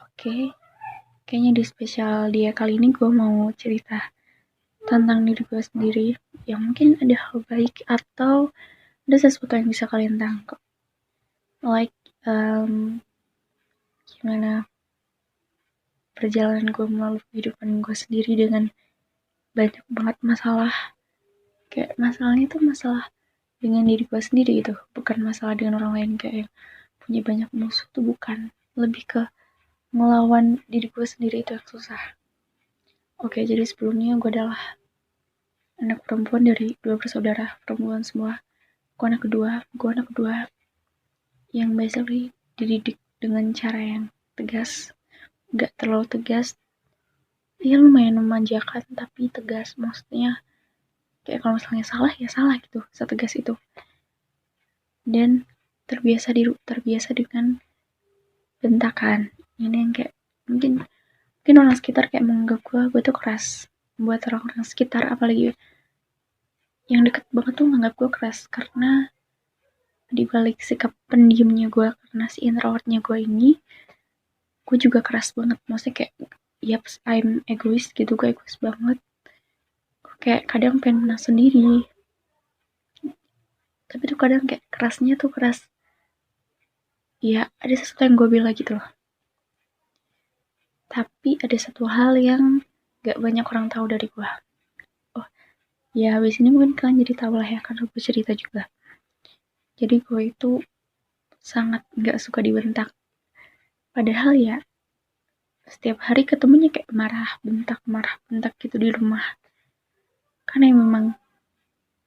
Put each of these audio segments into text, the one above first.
Oke, kayaknya di spesial dia kali ini gue mau cerita tentang diri gue sendiri yang mungkin ada hal baik atau ada sesuatu yang bisa kalian tangkap. Like, gimana perjalanan gue melalui kehidupan gue sendiri dengan banyak banget masalah. Kayak masalahnya tuh masalah dengan diri gue sendiri gitu, bukan masalah dengan orang lain kayak yang punya banyak musuh tuh bukan. Lebih ke ngelawan diri gue sendiri itu yang susah. Oke, jadi sebelumnya gue adalah anak perempuan dari 2 bersaudara perempuan semua. Gue anak kedua yang basically dididik dengan cara yang tegas, gak terlalu tegas, ya lumayan memanjakan tapi tegas, maksudnya kayak kalau misalnya salah ya salah gitu, setegas itu. Dan terbiasa dengan bentakan. Ini yang kayak mungkin orang sekitar kayak menganggap gue tuh keras. Buat orang-orang sekitar, apalagi yang deket banget tuh menganggap gue keras karena dibalik sikap pendiamnya gue, karena si introvertnya gue ini, gue juga keras banget. Maksudnya kayak yaps, I'm egois gitu, gue egois banget. Gue kayak kadang pengen menang sendiri, tapi tuh kadang kayak kerasnya tuh keras, ya ada sesuatu yang gue bilang gitu loh. Tapi ada satu hal yang gak banyak orang tahu dari gue. Oh ya, habis ini mungkin kalian jadi tahu lah ya, karena gue cerita juga. Jadi gue itu sangat gak suka dibentak. Padahal ya setiap hari ketemunya kayak marah bentak gitu di rumah. Karena memang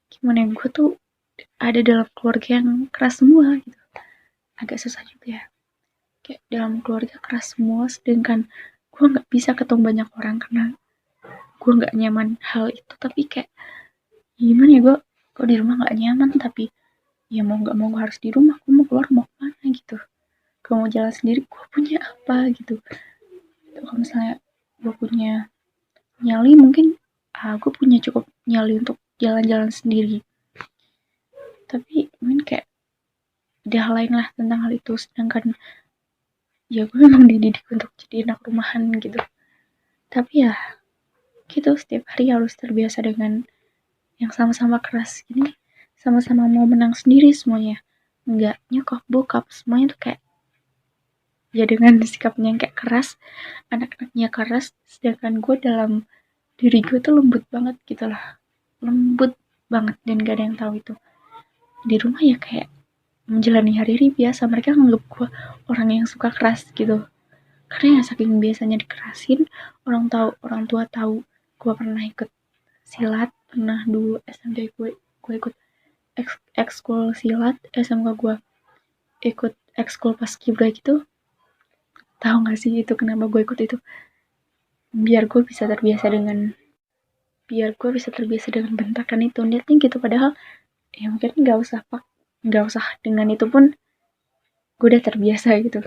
gimana ya, gue tuh ada dalam keluarga yang keras semua gitu. Agak susah juga ya. Kayak dalam keluarga keras semua, sedangkan gue nggak bisa ketemu banyak orang karena gue nggak nyaman hal itu. Tapi kayak gimana ya, gue kok di rumah nggak nyaman, tapi ya mau nggak mau gue harus di rumah. Gue mau keluar mau kemana gitu. Gue mau jalan sendiri, gue punya apa gitu. Kalau misalnya gue punya nyali, mungkin gue punya cukup nyali untuk jalan-jalan sendiri. Tapi mungkin kayak ada hal lain lah tentang hal itu, sedangkan ya gue memang dididik untuk jadi anak rumahan gitu. Tapi ya gitu, setiap hari harus terbiasa dengan yang sama-sama keras gini, sama-sama mau menang sendiri semuanya, enggak nyokap bokap semuanya tuh kayak ya dengan sikapnya yang kayak keras, anak-anaknya keras, sedangkan gue dalam diri gue tuh lembut banget gitu lah, lembut banget, dan gak ada yang tahu itu. Di rumah ya kayak menjalani hari-hari biasa, mereka nganggep gue orang yang suka keras gitu. Karena ya saking biasanya dikerasin, orang tua tahu gue pernah ikut silat, pernah dulu SMP gue ikut ekskul silat, SMK gue ikut ekskul paskibra gitu. Tahu nggak sih itu kenapa gue ikut itu? Biar gue bisa terbiasa dengan bentakan itu, niatnya gitu. Padahal ya mungkin nggak usah dengan itu pun gue udah terbiasa gitu.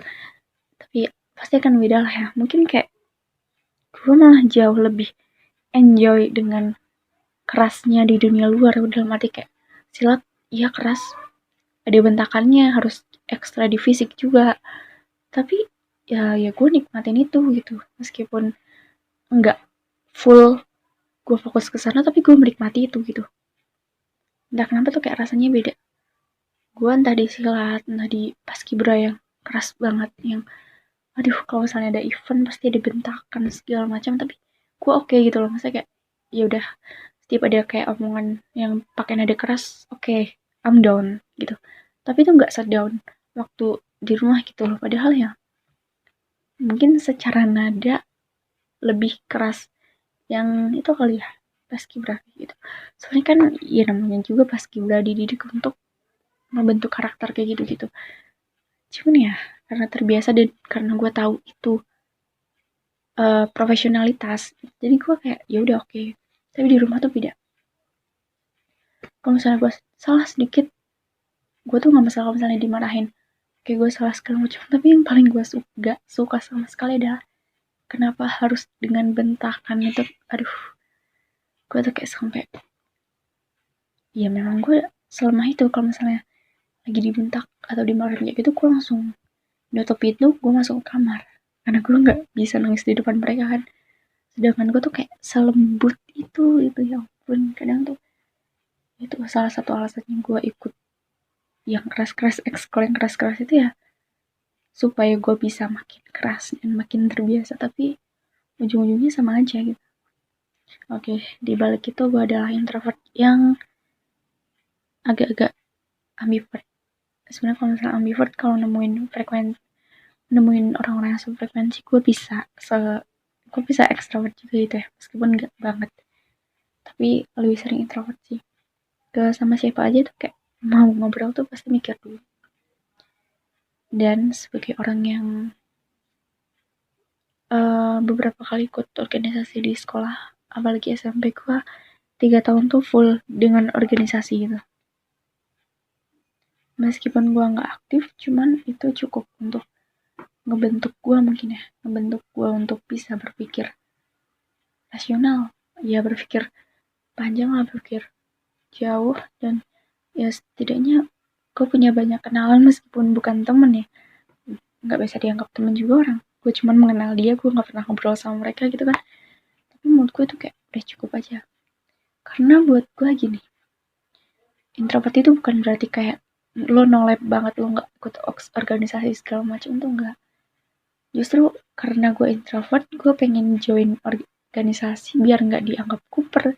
Tapi pasti akan beda lah ya, mungkin kayak gue malah jauh lebih enjoy dengan kerasnya di dunia luar. Dalam arti kayak silat iya keras, ada bentakannya, harus ekstra di fisik juga, tapi ya gue nikmatin itu gitu, meskipun enggak full gue fokus ke sana, tapi gue menikmati itu gitu. Entah kenapa tuh kayak rasanya beda. Gue entah di silat, entah di paskibra yang keras banget, yang aduh kalau misalnya ada event pasti ada bentakan segala macam, tapi gue oke gitu loh. Maksudnya kayak ya udah, setiap ada kayak omongan yang pakai nada keras, oke, I'm down gitu. Tapi itu nggak down waktu di rumah gitu loh. Padahal ya mungkin secara nada lebih keras yang itu kali ya, paskibra gitu. Soalnya kan ya namanya juga paskibra dididik untuk membentuk karakter kayak gitu-gitu. Cuman ya karena terbiasa dan karena gue tahu itu profesionalitas, jadi gue kayak ya udah oke. Tapi di rumah tuh beda. Kalau misalnya gue salah sedikit, gue tuh nggak masalah kalau misalnya dimarahin kayak gue salah segala macam. Tapi yang paling gue gak suka sama sekali adalah kenapa harus dengan bentakan itu. Aduh, gue tuh kayak sampai ya memang gue selemah itu kalau misalnya lagi dibentak atau dimarahin kayak gitu, gue langsung nutup pintu, gue masuk ke kamar. karena gue nggak bisa nangis di depan mereka kan, sedangkan gue tuh kayak selembut itu ya ampun. Kadang tuh itu salah satu alasannya gue ikut yang keras-keras, ekskul yang keras-keras itu ya, supaya gue bisa makin keras dan makin terbiasa, tapi ujung-ujungnya sama aja gitu. Oke, di balik itu gue adalah introvert yang agak-agak ambivert. Sebenarnya kalau misalnya ambivert, kalau nemuin orang-orang yang sefrekuensi, gue bisa extrovert juga gitu ya, meskipun nggak banget, tapi lebih sering introvert sih. Ke sama siapa aja tuh kayak mau ngobrol tuh pasti mikir dulu. Dan sebagai orang yang beberapa kali ikut organisasi di sekolah, apalagi SMP, gue 3 tahun tuh full dengan organisasi gitu. Meskipun gue nggak aktif, cuman itu cukup untuk ngebentuk gue mungkin ya, ngebentuk gue untuk bisa berpikir rasional, ya berpikir panjang lah, berpikir jauh, dan ya setidaknya gue punya banyak kenalan meskipun bukan temen ya, nggak bisa dianggap temen juga orang, gue cuman mengenal dia, gue nggak pernah ngobrol sama mereka gitu kan, tapi menurut gue itu kayak udah cukup aja. Karena buat gue gini, introvert itu bukan berarti kayak lo nolep banget, lo nggak ikut organisasi segala macam, tuh enggak. Justru karena gue introvert, gue pengen join organisasi biar nggak dianggap kuper,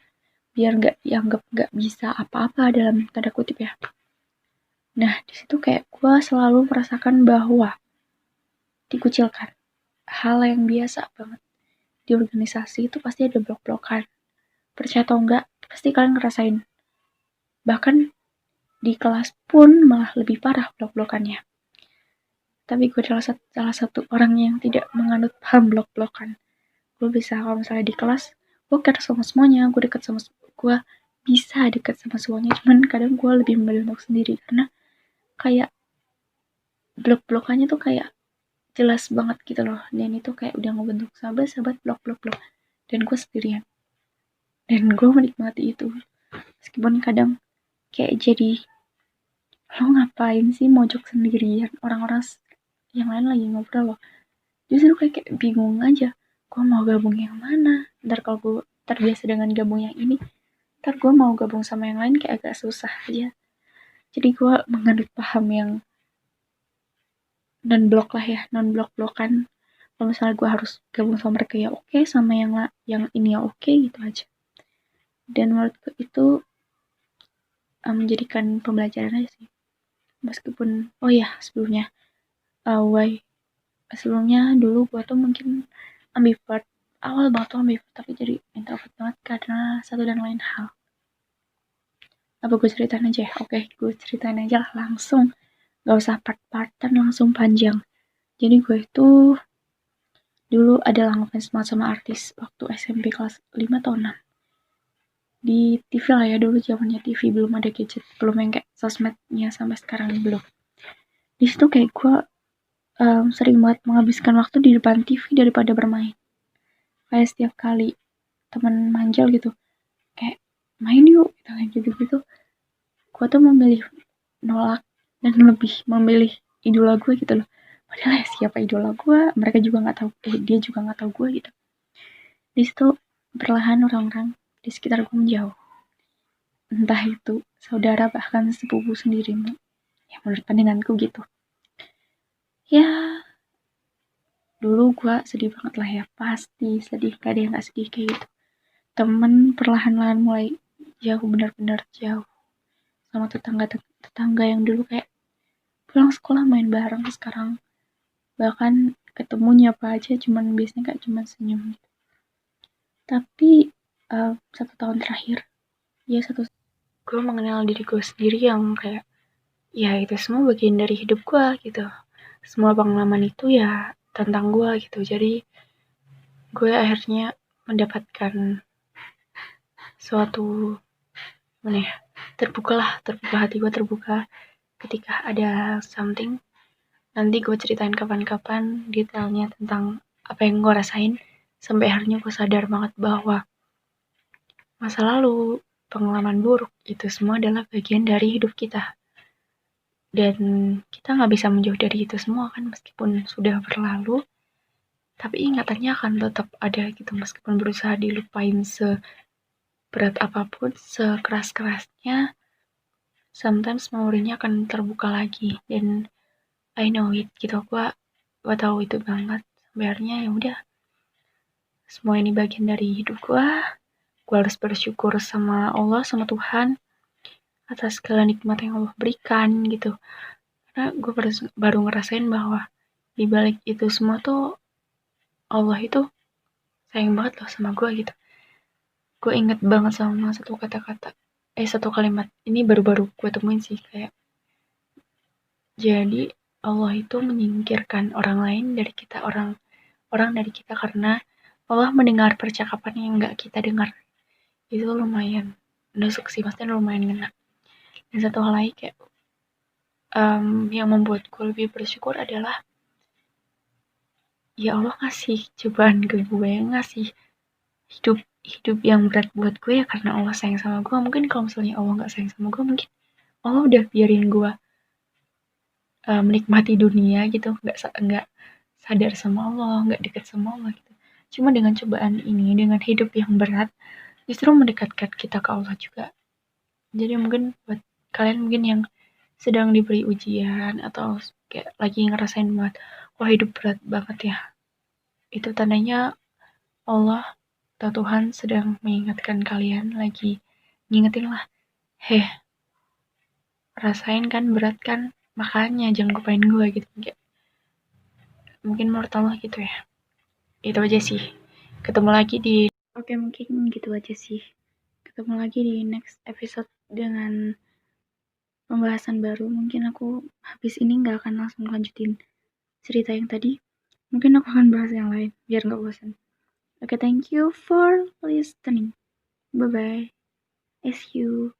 biar nggak dianggap nggak bisa apa-apa dalam tanda kutip ya. Nah di situ kayak gue selalu merasakan bahwa dikucilkan, hal yang biasa banget di organisasi itu pasti ada blok-blokan. Percaya atau enggak, pasti kalian ngerasain. Bahkan di kelas pun malah lebih parah blok-blokannya. Tapi gue adalah salah satu orang yang tidak menganut paham blok-blokan. Gue bisa kalau misalnya di kelas, gue dekat sama semuanya, gue bisa dekat sama semuanya, cuman kadang gue lebih memilih untuk sendiri, karena kayak blok-blokannya tuh kayak jelas banget gitu loh, dan itu kayak udah ngebentuk sahabat-sahabat blok-blok-blok, dan gue sendirian, dan gue menikmati itu. Meskipun kadang kayak jadi, lo ngapain sih mojok sendirian, orang-orang yang lain lagi ngobrol loh. Justru kayak bingung aja, gue mau gabung yang mana. Ntar kalau gue terbiasa dengan gabung yang ini, ntar gue mau gabung sama yang lain kayak agak susah aja. Jadi gue menganut paham yang non blok lah ya, non blok-blokan. Kalau misalnya gue harus gabung sama mereka ya oke, sama yang ini ya oke, gitu aja. Dan menurut gue itu menjadikan pembelajaran aja sih. Meskipun oh ya sebelumnya, sebelumnya dulu gue tuh mungkin ambivert, awal banget tuh ambivert, tapi jadi introvert banget karena satu dan lain hal. Apa gue ceritain aja ya? Oke, gue ceritain aja lah langsung, gak usah part-partan, langsung panjang. Jadi gue itu dulu adalah ngefans banget sama artis waktu SMP kelas 5 atau 6. Di TV lah ya, dulu zamannya TV, belum ada gadget, belum yang kayak sosmednya sampai sekarang, belum. Di situ kayak gue sering banget menghabiskan waktu di depan TV daripada bermain. Kayak setiap kali teman manjal gitu, kayak main yuk gitu, gue tuh memilih nolak dan lebih memilih idola gue gitu loh. Padahal ya siapa idola gue, mereka juga nggak tahu, dia juga nggak tahu gue gitu. Di situ perlahan orang-orang di sekitar gue menjauh, entah itu saudara bahkan sepupu sendiri, ya menurut pandanganku gitu. Ya dulu gue sedih banget lah ya, pasti sedih, gak ada yang gak sedih kayak gitu. Temen perlahan-lahan mulai jauh, benar-benar jauh. Sama tetangga yang dulu kayak pulang sekolah main bareng, sekarang bahkan ketemu nyapa aja cuman biasanya kayak cuman senyum gitu. Tapi 1 tahun terakhir, ya gue mengenal diri gue sendiri yang kayak ya itu semua bagian dari hidup gue gitu. Semua pengalaman itu ya tentang gue gitu. Jadi gue akhirnya mendapatkan suatu mana ya, terbuka hati gue terbuka ketika ada something. Nanti gue ceritain kapan-kapan detailnya tentang apa yang gue rasain, sampai akhirnya gue sadar banget bahwa masa lalu, pengalaman buruk, itu semua adalah bagian dari hidup kita. Dan kita gak bisa menjauh dari itu semua kan, meskipun sudah berlalu, tapi ingatannya akan tetap ada gitu, meskipun berusaha dilupain seberat apapun, sekeras-kerasnya, sometimes memorinya akan terbuka lagi. Dan I know it gitu, gue tahu itu banget. Sebenarnya ya udah, semua ini bagian dari hidup gue harus bersyukur sama Allah, sama Tuhan atas segala nikmat yang Allah berikan gitu. Karena gue baru ngerasain bahwa di balik itu semua tuh Allah itu sayang banget loh sama gue gitu. Gue inget banget sama satu kalimat ini baru-baru gue temuin sih, kayak jadi Allah itu menyingkirkan orang lain dari kita, orang dari kita karena Allah mendengar percakapan yang nggak kita dengar. Itu lumayan nusuk sih, maksudnya lumayan ngena. Dan satu hal lagi kayak yang membuat gue lebih bersyukur adalah ya Allah ngasih cobaan ke gue, ngasih hidup hidup yang berat buat gue ya karena Allah sayang sama gue. Mungkin kalau misalnya Allah nggak sayang sama gue, mungkin Allah udah biarin gue menikmati dunia gitu, nggak sadar sama Allah, nggak dekat sama Allah gitu. Cuma dengan cobaan ini, dengan hidup yang berat, justru mendekatkan kita ke Allah juga. Jadi mungkin buat kalian mungkin yang sedang diberi ujian atau kayak lagi ngerasain banget, wah hidup berat banget ya, itu tandanya Allah atau Tuhan sedang mengingatkan kalian, lagi ngingetin lah, heh, rasain kan berat kan, makanya jangan lupain gue gitu. Kayak, mungkin menurut Allah gitu ya. Itu aja sih. Ketemu lagi di Oke, mungkin gitu aja sih. Ketemu lagi di next episode dengan pembahasan baru. Mungkin aku habis ini nggak akan langsung lanjutin cerita yang tadi. Mungkin aku akan bahas yang lain biar nggak bosan. Oke, thank you for listening. Bye bye. See you.